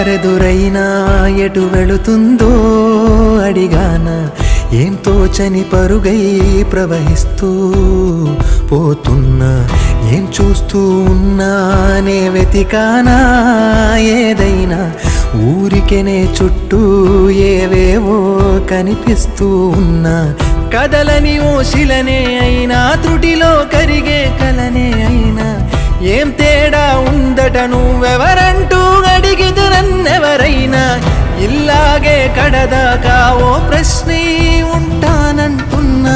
దారెదురైనా ఎటు వెళుతుందో అడిగానా, ఏం తోచని పరుగై ప్రవహిస్తూ పోతున్నా, ఏం చూస్తూ ఉన్నానే వెతికానా ఏదైనా, ఊరికెనే చుట్టూ ఏవేవో కనిపిస్తూ ఉన్నా, కదలని ఓ శిలనే అయినా త్రుటిలో కరిగే కలనే అయినా, ఏం తేడా ఉందట నువ్వెవరంటూ అడిగిదు నన్నెవరైనా, ఇల్లాగే కడదాకా ఓ ప్రశ్నే ఉంటానంటున్నా,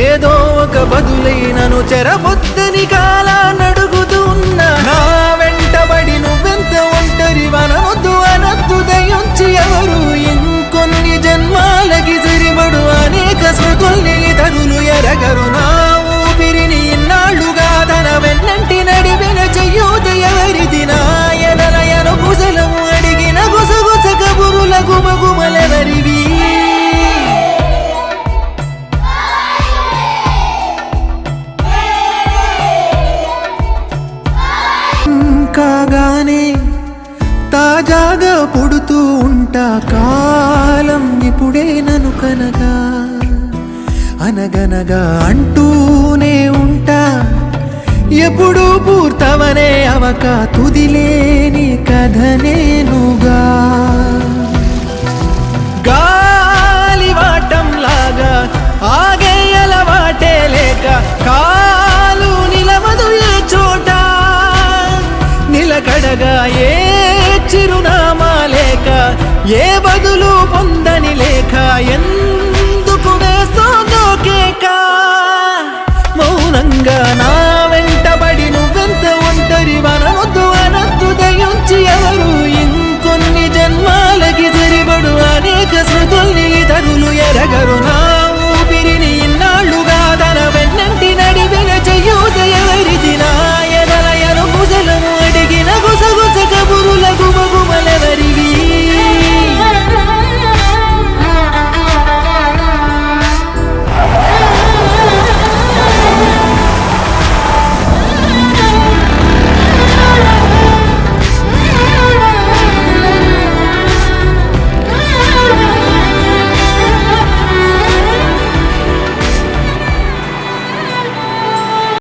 ఏదో ఒక బదులైనను చెరబొద్దని కాలానడుగుతూ ఉన్నా, నా వెంటబడి నువ్వెంత ఒంటరి వనవద్దు అనద్దు దయించి ఎవరు, ఇంకొన్ని జన్మాలకి సరిపడు అనేక స్మృతుల్ని తరులు ఎరగరు, నా ఊపిరిని ఇన్నాళ్ళుగా తన వెన్నంటి నడిపిన చెయ్యూత ఎవరిది, నాయనలయను కుశలము అడిగిన గుసగుస కబురుల గుమగుమలెవరివి. కాగానే తాజాగా పుడుతూ ఉంటా, కాలం ఇప్పుడే నన్ను కనగా అనగనగా అంటూనే ఉంటా, ఎప్పుడు పూర్తవనే అవక తుదిలేని కథ నేనుగా, గాలివాటంలాగా ఆగే అలవాటే లేక కాలు నిలవదు ఏ చోట, నిలకడగా ఏ చిరునామా లేక ఏ బదులు పొందని లేక